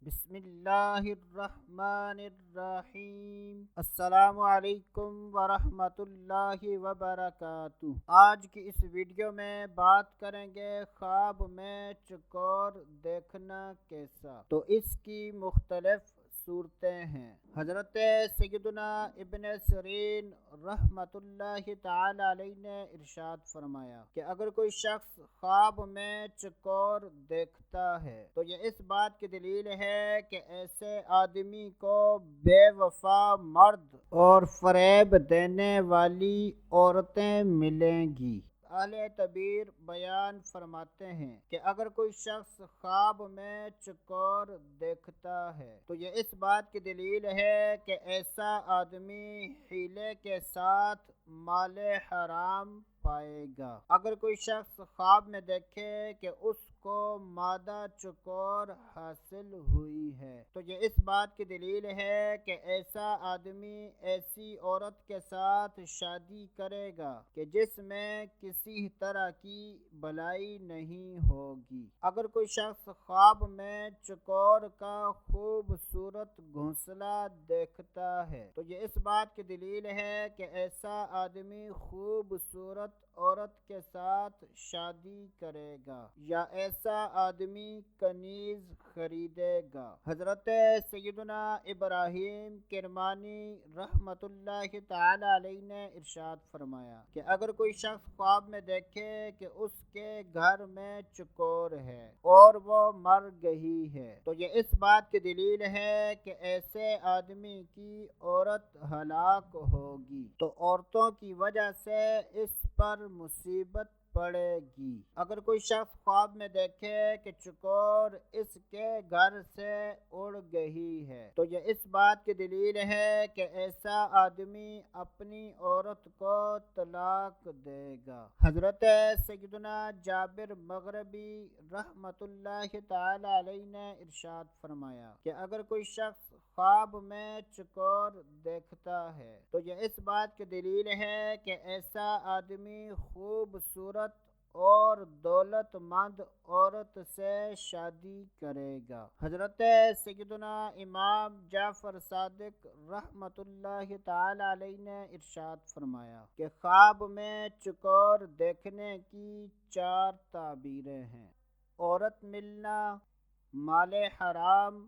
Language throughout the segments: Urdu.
بسم اللہ الرحمن الرحیم۔ السلام علیکم ورحمۃ اللہ وبرکاتہ۔ آج کی اس ویڈیو میں بات کریں گے خواب میں چکور دیکھنا کیسا۔ تو اس کی مختلف صورتیں ہیں۔ حضرت سیدنا ابن سیرین رحمۃ اللہ تعالی علیہ نے ارشاد فرمایا کہ اگر کوئی شخص خواب میں چکور دیکھتا ہے تو یہ اس بات کی دلیل ہے کہ ایسے آدمی کو بے وفا مرد اور فریب دینے والی عورتیں ملیں گی۔ اہل تعبیر بیان فرماتے ہیں کہ اگر کوئی شخص خواب میں چکور دیکھتا ہے تو یہ اس بات کی دلیل ہے کہ ایسا آدمی حیلے کے ساتھ مال حرام پائے گا۔ اگر کوئی شخص خواب میں دیکھے کہ اس کو مادہ چکور حاصل ہوئی ہے تو یہ اس بات کی دلیل ہے کہ ایسا آدمی ایسی عورت کے ساتھ شادی کرے گا کہ جس میں کسی طرح کی بلائی نہیں ہوگی۔ اگر کوئی شخص خواب میں چکور کا خوبصورت گھونسلہ دیکھتا ہے تو یہ اس بات کی دلیل ہے کہ ایسا آدمی خوبصورت عورت کے ساتھ شادی کرے گا یا ایسا آدمی کنیز خریدے گا۔ حضرت سیدنا ابراہیم کرمانی رحمۃ اللہ تعالی علیہ نے ارشاد فرمایا کہ اگر کوئی شخص خواب میں دیکھے کہ اس کے گھر میں چکور ہے اور وہ مر گئی ہے تو یہ اس بات کی دلیل ہے کہ ایسے آدمی کی عورت ہلاک ہوگی، تو عورتوں کی وجہ سے اس پر مصیبت پڑے گی۔ اگر کوئی شخص خواب میں دیکھے کہ چکور اس کے گھر سے اڑ گئی ہے تو یہ اس بات کی دلیل ہے کہ ایسا آدمی اپنی عورت کو طلاق دے گا۔ حضرت سیدنا جابر مغربی رحمۃ اللہ تعالی علیہ نے ارشاد فرمایا کہ اگر کوئی شخص خواب میں چکور دیکھتا ہے تو یہ اس بات کی دلیل ہے کہ ایسا آدمی خوبصورت اور دولت مند عورت سے شادی کرے گا۔ حضرت سیدنا امام جعفر صادق رحمۃ اللہ تعالی علیہ نے ارشاد فرمایا کہ خواب میں چکور دیکھنے کی 4 تعبیریں ہیں: عورت ملنا، مال حرام،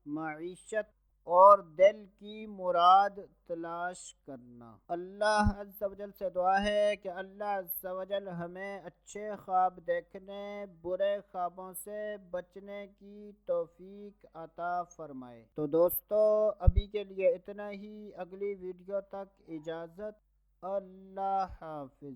معیشت اور دل کی مراد تلاش کرنا۔ اللہ عز و جل سے دعا ہے کہ اللہ عز و جل ہمیں اچھے خواب دیکھنے، برے خوابوں سے بچنے کی توفیق عطا فرمائے۔ تو دوستو ابھی کے لیے اتنا ہی، اگلی ویڈیو تک اجازت، اللہ حافظ۔